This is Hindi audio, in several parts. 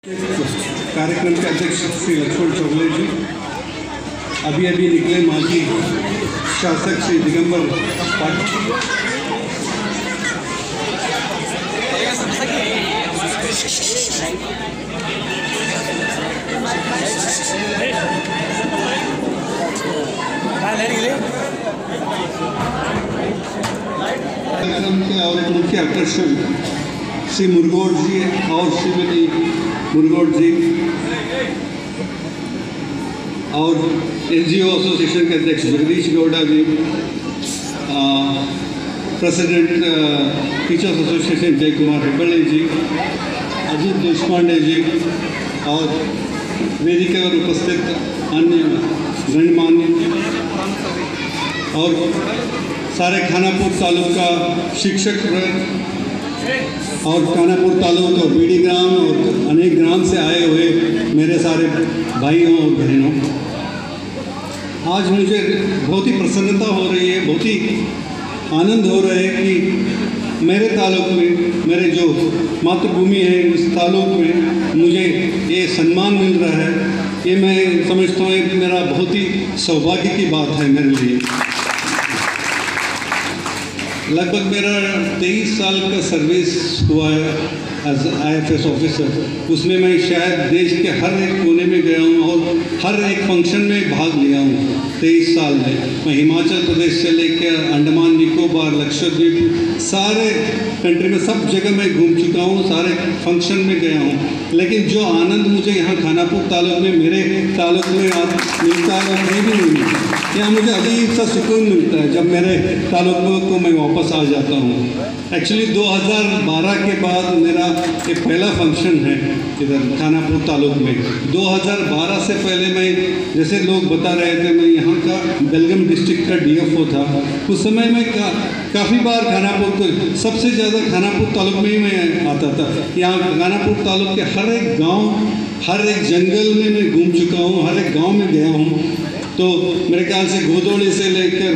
कार्यक्रम के अध्यक्ष श्री लक्ष्मण चौगले जी, अभी निकले माजी शासक श्री दिगंबर पाटिल, कार्यक्रम के और मुख्य आकर्षण श्री मुरगोड जी और श्रीमती मुरगोड जी और NGO एसोसिएशन के अध्यक्ष जगदीश गौड़ा जी, प्रेसिडेंट टीचर्स एसोसिएशन जय कुमार हेब्बल्ले जी, अजीत देशपांडे जी और वेदिका पर उपस्थित अन्य गणमान्य और सारे खानापुर तालुका शिक्षक और खानापुर तालुक और बीडी ग्राम और अनेक ग्राम से आए हुए मेरे सारे भाइयों और बहनों, आज मुझे बहुत ही प्रसन्नता हो रही है, बहुत ही आनंद हो रहा है कि मेरे तालुक में, मेरे जो मातृभूमि है उस तालुक में मुझे ये सम्मान मिल रहा है। ये मैं समझता हूँ कि मेरा बहुत ही सौभाग्य की बात है मेरे लिए। लगभग मेरा 23 साल का सर्विस हुआ है एज IFS ऑफिसर। उसमें मैं शायद देश के हर एक कोने में गया हूँ और हर एक फंक्शन में भाग लिया हूँ। 23 साल में मैं हिमाचल प्रदेश से लेकर अंडमान निकोबार, लक्षद्वीप, सारे कंट्री में सब जगह मैं घूम चुका हूँ, सारे फंक्शन में गया हूँ। लेकिन जो आनंद मुझे यहाँ खानापुर तालुक में, मेरे तालुक में मिलता है वो कहीं भी नहीं मिलता। यहाँ मुझे अजीब सा सुकून मिलता है जब मेरे तालुक को मैं वापस आ जाता हूँ। एक्चुअली 2012 के बाद मेरा एक पहला फंक्शन है इधर खानापुर तालुक में। 2012 से पहले मैं, जैसे लोग बता रहे थे, मैं यहाँ का बेलगाम डिस्ट्रिक्ट का DFO था। उस समय मैं काफ़ी बार खानापुर को, सबसे ज़्यादा खानापुर तालुक में ही मैं आता था। यहाँ खानापुर तालुक के हर एक गाँव, हर एक जंगल में मैं घूम चुका हूँ, हर एक गाँव में गया हूँ। तो मेरे ख्याल से गोदोड़ी से लेकर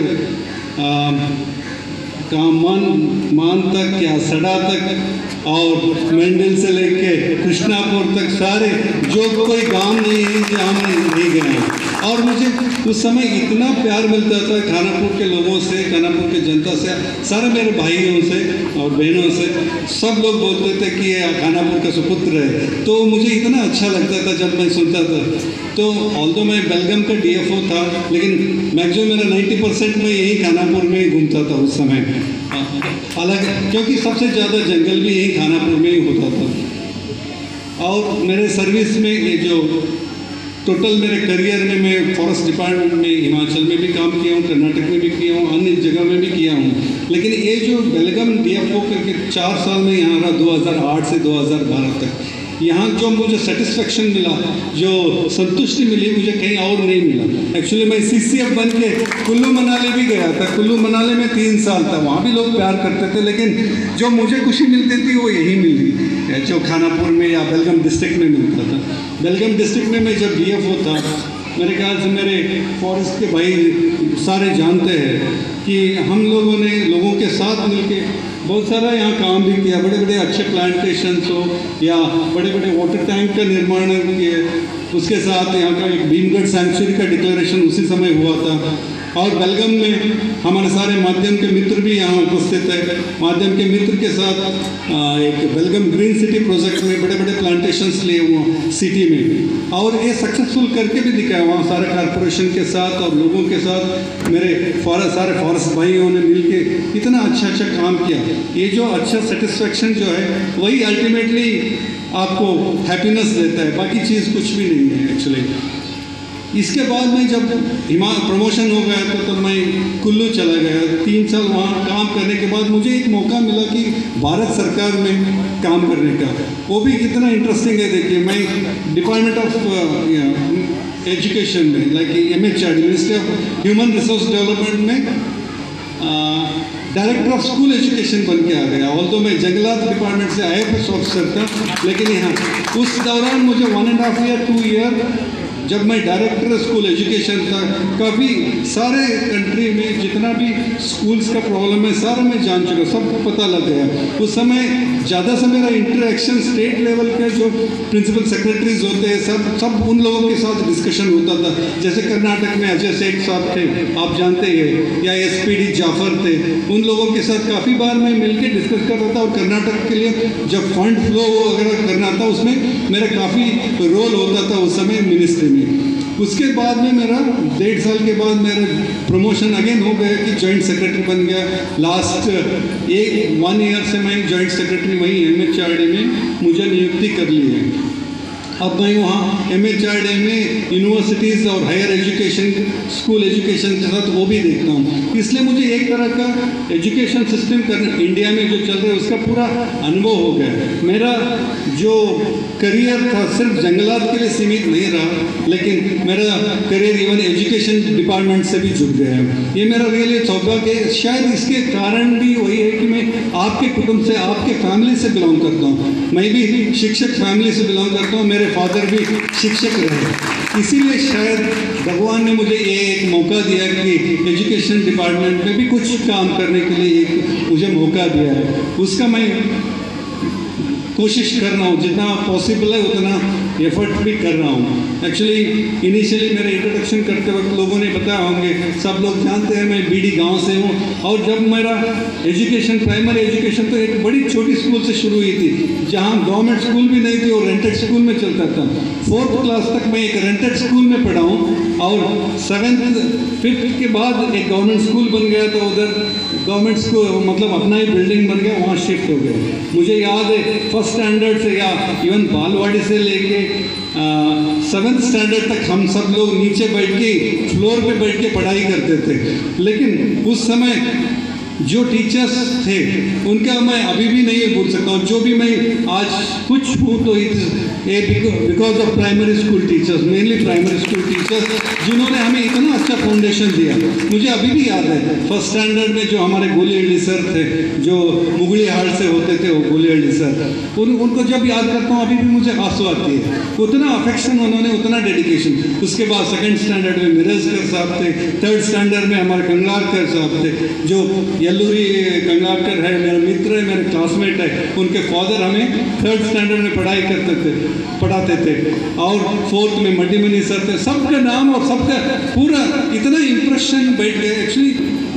मान तक या सड़ा तक और मेंढल से लेके कृष्णापुर तक सारे जो कोई गांव नहीं है जहाँ मैं नहीं गया। और मुझे उस समय इतना प्यार मिलता था खानापुर के लोगों से, खानापुर के जनता से, सारे मेरे भाइयों से और बहनों से। सब लोग बोलते थे कि ये खानापुर का सुपुत्र है। तो मुझे इतना अच्छा लगता था जब मैं सुनता था। तो ऑल्दो मैं बेलगाम का DFO था, लेकिन मैक्सिमम मेरा 90% में यही खानापुर में ही घूमता था उस समय। हालांकि क्योंकि सबसे ज़्यादा जंगल भी यही खानापुर में ही होता था। और मेरे सर्विस में ये जो टोटल मेरे करियर में मैं फॉरेस्ट डिपार्टमेंट में हिमाचल में भी काम किया हूँ, कर्नाटक में भी किया हूँ, अन्य जगह में भी किया हूँ। लेकिन ये जो बेलगाम DFO करके 4 साल में यहाँ रहा, 2008 से 2012 तक, यहाँ जो मुझे सेटिस्फेक्शन मिला, जो संतुष्टि मिली, मुझे कहीं और नहीं मिला। एक्चुअली मैं CCF बन के कुल्लू मनाली भी गया था। कुल्लू मनाली में 3 साल था, वहाँ भी लोग प्यार करते थे, लेकिन जो मुझे खुशी मिलती थी वो यही मिली जो खानापुर में या बेलगाम डिस्ट्रिक्ट में मिलता था। बेलगाम डिस्ट्रिक्ट में मैं जब DFO था, मेरे ख्याल से मेरे फॉरेस्ट के भाई सारे जानते हैं कि हम लोगों ने लोगों के साथ मिलके बहुत सारा यहाँ काम भी किया। बड़े बड़े अच्छे प्लांटेशंस हो या बड़े बड़े वाटर टैंक का निर्माण किए। उसके साथ यहाँ का एक भीमगढ़ सैंक्चुरी का डिक्लेरेशन उसी समय हुआ था। और बेलगाम में हमारे सारे माध्यम के मित्र भी यहाँ उपस्थित है। माध्यम के मित्र के साथ एक बेलगाम ग्रीन सिटी प्रोजेक्ट में बड़े बड़े प्लांटेशंस लिए हुए सिटी में, और ये सक्सेसफुल करके भी दिखाया वहाँ सारे कॉरपोरेशन के साथ और लोगों के साथ। मेरे सारे फॉरेस्ट भाइयों ने मिलके इतना अच्छा काम किया। ये जो अच्छा सेटिस्फेक्शन जो है वही अल्टीमेटली आपको हैप्पीनेस देता है, बाकी चीज़ कुछ भी नहीं है एक्चुअली। इसके बाद में जब प्रमोशन हो गया तो मैं कुल्लू चला गया। 3 साल वहाँ काम करने के बाद मुझे एक मौका मिला कि भारत सरकार में काम करने का। वो भी कितना इंटरेस्टिंग है। देखिए, मैं डिपार्टमेंट ऑफ एजुकेशन में, like MHRD, ministry of human resource development में डायरेक्टर ऑफ स्कूल एजुकेशन बन के आ गया। ऑल्दो मैं जंगलात डिपार्टमेंट से IFS ऑफिसर था, लेकिन यहाँ उस दौरान मुझे 1.5 ईयर 2 ईयर जब मैं डायरेक्टर स्कूल एजुकेशन था, काफ़ी सारे कंट्री में जितना भी स्कूल्स का प्रॉब्लम है सारा मैं जान चुका, सबको पता लग गया। उस समय ज़्यादा से मेरा इंटरेक्शन स्टेट लेवल के जो प्रिंसिपल सेक्रेटरीज होते हैं सब उन लोगों के साथ डिस्कशन होता था। जैसे कर्नाटक में अजय सेठ साहब थे, आप जानते हैं, या SPD जाफर थे, उन लोगों के साथ काफ़ी बार मैं मिलकर डिस्कस कर रहा था। और कर्नाटक के लिए जब फंड फ्लो वगैरह करना था उसमें मेरा काफ़ी रोल होता था उस समय मिनिस्ट्री में। उसके बाद में मेरा 1.5 साल के बाद मेरा प्रमोशन अगेन हो गया कि जॉइंट सेक्रेटरी बन गया। लास्ट 1 ईयर से मैं जॉइंट सेक्रेटरी वहीं MHRD में मुझे नियुक्ति कर ली है। अब मैं वहाँ MHRD में यूनिवर्सिटीज़ और हायर एजुकेशन, स्कूल एजुकेशन के साथ वो भी देखता हूँ। इसलिए मुझे एक तरह का एजुकेशन सिस्टम इंडिया में जो चल रहा है उसका पूरा अनुभव हो गया। मेरा जो करियर था सिर्फ जंगलात के लिए सीमित नहीं रहा, लेकिन मेरा करियर इवन एजुकेशन डिपार्टमेंट से भी जुड़ गया है। ये मेरा रियली सौभाग्य है। शायद इसके कारण भी वही है कि मैं आपके कुटुंब से, आपके फैमिली से बिलोंग करता हूँ। मैं भी शिक्षक फैमिली से बिलोंग करता हूँ, मेरे फादर भी शिक्षक रहे। इसीलिए शायद भगवान ने मुझे ये एक मौका दिया कि एजुकेशन डिपार्टमेंट में भी कुछ काम करने के लिए एक मुझे मौका दिया है। उसका मैं कोशिश कर रहा हूँ, जितना पॉसिबल है उतना एफर्ट भी कर रहा हूँ। एक्चुअली इनिशियली मेरे इंट्रोडक्शन करते वक्त लोगों ने बताया होंगे, सब लोग जानते हैं मैं BD गांव से हूँ। और जब मेरा एजुकेशन, प्राइमरी एजुकेशन तो एक बड़ी छोटी स्कूल से शुरू हुई थी, जहाँ गवर्नमेंट स्कूल भी नहीं थी और रेंटेड स्कूल में चलता था। 4th क्लास तक मैं एक रेंटेड स्कूल में पढ़ा हूँ और 7th 5th के बाद एक गवर्नमेंट स्कूल बन गया, तो उधर गवर्नमेंट स्कूल मतलब अपना ही बिल्डिंग बन गया, वहाँ शिफ्ट हो गया। मुझे याद है फर्स्ट स्टैंडर्ड से या इवन बालवाड़ी से लेके 7th स्टैंडर्ड तक हम सब लोग नीचे बैठ के फ्लोर पे बैठ के पढ़ाई करते थे। लेकिन उस समय जो टीचर्स थे उनका मैं अभी भी नहीं भूल सकता हूँ। जो भी मैं आज कुछ हूँ तो because of primary school teachers, mainly primary school teachers, जिन्होंने हमें इतना अच्छा फाउंडेशन दिया। मुझे अभी भी याद है फर्स्ट स्टैंडर्ड में जो हमारे गोलीहल्ली सर थे, जो मुगली हाट से होते थे, वो गोलीहल्ली सर, उनको जब याद करता हूँ अभी भी मुझे आंसू आती है। उतना अफेक्शन उन्होंने, उतना डेडिकेशन। उसके बाद 2nd स्टैंडर्ड में मिरजकर साहब थे, 3rd स्टैंडर्ड में हमारे कंगारकर साहब थे, जो यल्लूरी कंगारकर है, मेरा मित्र है, मेरे क्लासमेट है। उनके फादर हमें 3rd स्टैंडर्ड में पढ़ाते थे। और 4th में मड्डीमनी सर थे। सबका नाम और सबका पूरा इतना इम्प्रेशन बैठ गया। एक्चुअली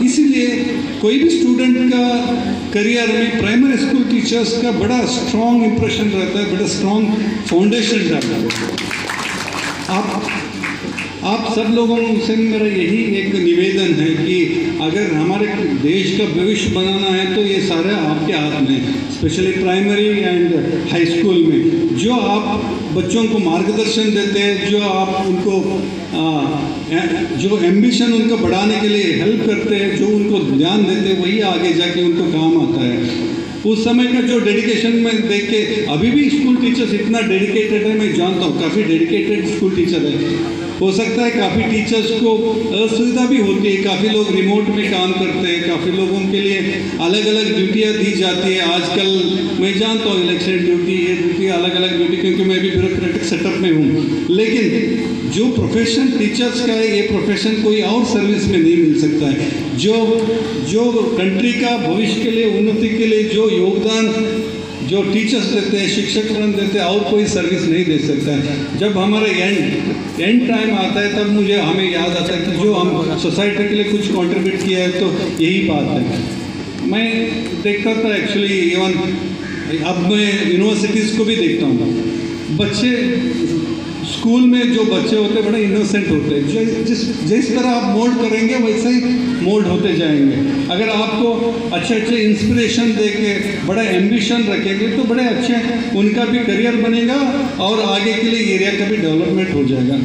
इसीलिए कोई भी स्टूडेंट का करियर में प्राइमरी स्कूल टीचर्स का बड़ा स्ट्रॉन्ग इम्प्रेशन रहता है, बड़ा स्ट्रॉन्ग फाउंडेशन रहता है। आप सब लोगों से मेरा यही एक निवेदन है कि अगर हमारे देश का भविष्य बनाना है तो ये सारा आपके हाथ में है, specially primary and high school में। जो आप बच्चों को मार्गदर्शन देते हैं, जो आप उनको जो एम्बिशन उनको बढ़ाने के लिए हेल्प करते हैं, जो उनको ध्यान देते हैं, वही आगे जाके उनको काम आता है। उस समय का जो डेडिकेशन में देख के अभी भी स्कूल टीचर्स इतना डेडिकेटेड है, मैं जानता हूँ काफ़ी डेडिकेटेड स्कूल टीचर है। हो सकता है काफ़ी टीचर्स को असुविधा भी होती है, काफ़ी लोग रिमोट में काम करते हैं, काफ़ी लोगों के लिए अलग अलग ड्यूटियाँ दी जाती है। आजकल मैं जानता हूँ इलेक्शन ड्यूटी, ये ड्यूटी, अलग अलग ड्यूटी, क्योंकि मैं भी ब्यूरोक्रेटिक सेटअप में हूँ। लेकिन जो प्रोफेशन टीचर्स का है, ये प्रोफेशन कोई और सर्विस में नहीं मिल सकता है। जो कंट्री का भविष्य के लिए, उन्नति के लिए जो योगदान जो टीचर्स देते हैं, शिक्षक बन देते हैं, और कोई सर्विस नहीं दे सकता है। जब हमारा एंड टाइम आता है तब हमें याद आता है कि जो हम सोसाइटी के लिए कुछ कंट्रीब्यूट किया है, तो यही बात है। मैं देखता था एक्चुअली, इवन अब मैं यूनिवर्सिटीज़ को भी देखता हूँ। बच्चे स्कूल में जो बच्चे होते हैं बड़े इनोसेंट होते हैं। जिस तरह आप मोल्ड करेंगे वैसे ही मोल्ड होते जाएंगे। अगर आपको अच्छे इंस्पिरेशन दे के बड़ा एम्बिशन रखेंगे तो बड़े अच्छे उनका भी करियर बनेगा और आगे के लिए एरिया का भी डेवलपमेंट हो जाएगा।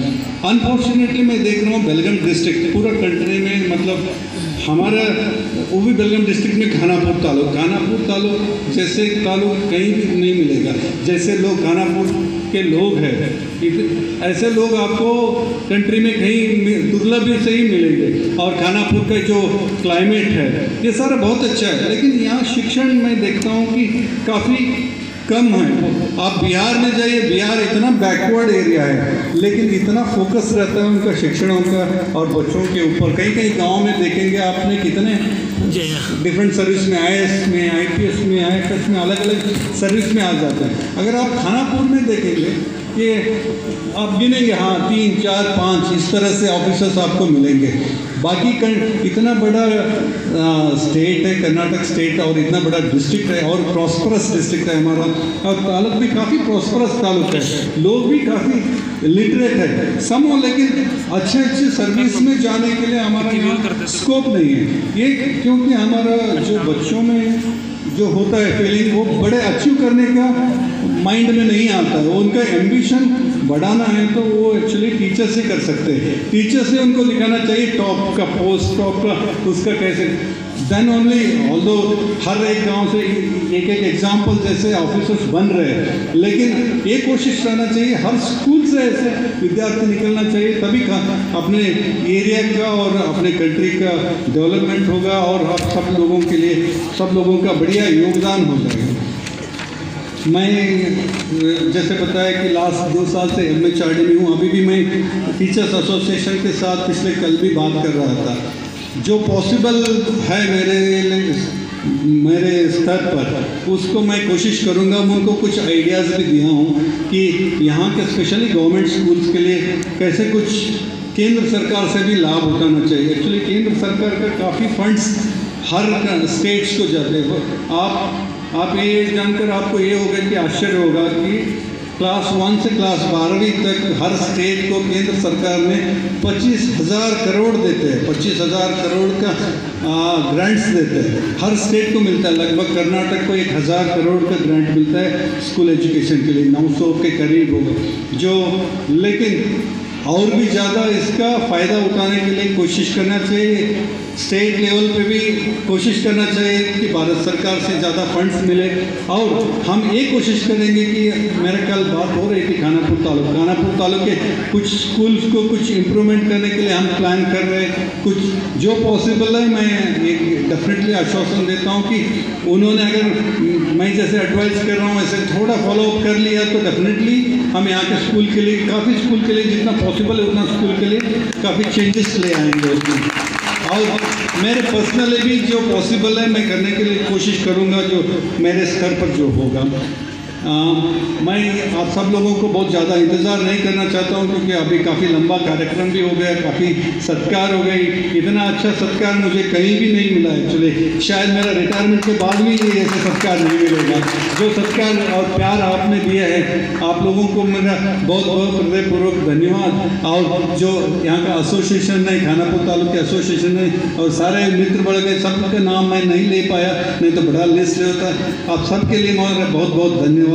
अनफॉर्चुनेटली मैं देख रहा हूँ बेलगाम डिस्ट्रिक्ट पूरा कंट्री में, मतलब हमारा वो भी बेलगाम डिस्ट्रिक्ट में खानापुर तालुक जैसे तालुक कहीं भी नहीं मिलेगा। जैसे लोग खानापुर के लोग हैं, ऐसे लोग आपको कंट्री में कहीं दुर्लभ से ही मिलेंगे। और खानापुर का जो क्लाइमेट है ये सारा बहुत अच्छा है, लेकिन यहाँ शिक्षण में देखता हूँ कि काफ़ी कम है। आप बिहार में जाइए, बिहार इतना बैकवर्ड एरिया है, लेकिन इतना फोकस रहता है उनका शिक्षणों का और बच्चों के ऊपर। कई कई गांव में देखेंगे आपने कितने डिफरेंट सर्विस में, IAS में, IPS में, IFS में, अलग अलग सर्विस में आ जाते हैं। अगर आप खानापुर में देखेंगे कि आप गिनेंगे, हाँ 3, 4, 5 इस तरह से ऑफिसर्स आपको मिलेंगे। बाकी इतना बड़ा स्टेट है कर्नाटक स्टेट, और इतना बड़ा डिस्ट्रिक्ट है, और प्रॉस्परस डिस्ट्रिक्ट है हमारा, और तालुक भी काफ़ी प्रॉस्परस तालुक है, लोग भी काफ़ी लिटरेट है सम हो, लेकिन अच्छे अच्छे सर्विस में जाने के लिए हमारा यहाँ स्कोप नहीं है। ये क्योंकि हमारा जो बच्चों में जो होता है फीलिंग, वो बड़े अचीव करने का माइंड में नहीं आता है। वो उनका एम्बिशन बढ़ाना है तो वो एक्चुअली टीचर से कर सकते हैं। टीचर से उनको दिखाना चाहिए टॉप का पोस्ट, टॉप का उसका कैसे, देन ओनली, ऑल्दो हर एक गांव से एक एक एग्जाम्पल जैसे ऑफिसर्स बन रहे हैं, लेकिन ये कोशिश रहना चाहिए हर स्कूल से ऐसे विद्यार्थी निकलना चाहिए, तभी अपने एरिया का और अपने कंट्री का डेवलपमेंट होगा, और आप सब लोगों के लिए, सब लोगों का बढ़िया योगदान हो जाएगा। मैं जैसे बताया कि लास्ट 2 साल से MHRD में हूँ। अभी भी मैं टीचर्स एसोसिएशन के साथ पिछले कल भी बात कर रहा था। जो पॉसिबल है मेरे स्तर पर, उसको मैं कोशिश करूँगा। मैं उनको कुछ आइडियाज़ भी दिया हूँ कि यहाँ के स्पेशली गवर्नमेंट स्कूल्स के लिए कैसे कुछ केंद्र सरकार से भी लाभ उठाना चाहिए। एक्चुअली केंद्र सरकार का काफ़ी फंड्स हर स्टेट्स को जाते हैं। आप ये जानकर आपको ये होगा कि आश्चर्य होगा कि क्लास 1 से क्लास 12वीं तक हर स्टेट को केंद्र सरकार ने 25,000 करोड़ देते हैं। 25,000 करोड़ का ग्रांट्स देते हैं, हर स्टेट को मिलता है। लगभग कर्नाटक को 1,000 करोड़ का ग्रांट मिलता है स्कूल एजुकेशन के लिए, 900 के करीब होगा जो, लेकिन और भी ज़्यादा इसका फ़ायदा उठाने के लिए कोशिश करना चाहिए। स्टेट लेवल पे भी कोशिश करना चाहिए कि भारत सरकार से ज़्यादा फंड्स मिले, और हम ये कोशिश करेंगे कि मेरे कल बात हो रही थी खानापुर तालुक के कुछ स्कूल्स को कुछ इम्प्रूवमेंट करने के लिए हम प्लान कर रहे हैं। कुछ जो पॉसिबल है, मैं एक डेफिनेटली आश्वासन देता हूँ कि उन्होंने, अगर मैं जैसे एडवाइस कर रहा हूँ ऐसे थोड़ा फॉलोअप कर लिया तो डेफिनेटली हम यहाँ के स्कूल के लिए, काफ़ी स्कूल के लिए जितना पॉसिबल है उतना स्कूल के लिए काफ़ी चेंजेस ले आएंगे उसमें। और मेरे पर्सनली भी जो पॉसिबल है मैं करने के लिए कोशिश करूँगा, जो मेरे स्तर पर जो होगा। मैं आप सब लोगों को बहुत ज़्यादा इंतज़ार नहीं करना चाहता हूँ, क्योंकि अभी काफ़ी लंबा कार्यक्रम भी हो गया, काफ़ी सत्कार हो गई। इतना अच्छा सत्कार मुझे कहीं भी नहीं मिला एक्चुअली, शायद मेरा रिटायरमेंट के बाद भी ये ऐसा सत्कार नहीं मिलेगा। जो सत्कार और प्यार आपने दिया है, आप लोगों को मेरा बहुत बहुत हृदयपूर्वक धन्यवाद। और जो यहाँ का एसोसिएशन है, खानापुर तालुक के एसोसिएशन है, और सारे मित्र बढ़ गए, सबका नाम मैं नहीं ले पाया, नहीं तो बड़ा लिस्ट होता। आप सबके लिए मेरा बहुत बहुत धन्यवाद।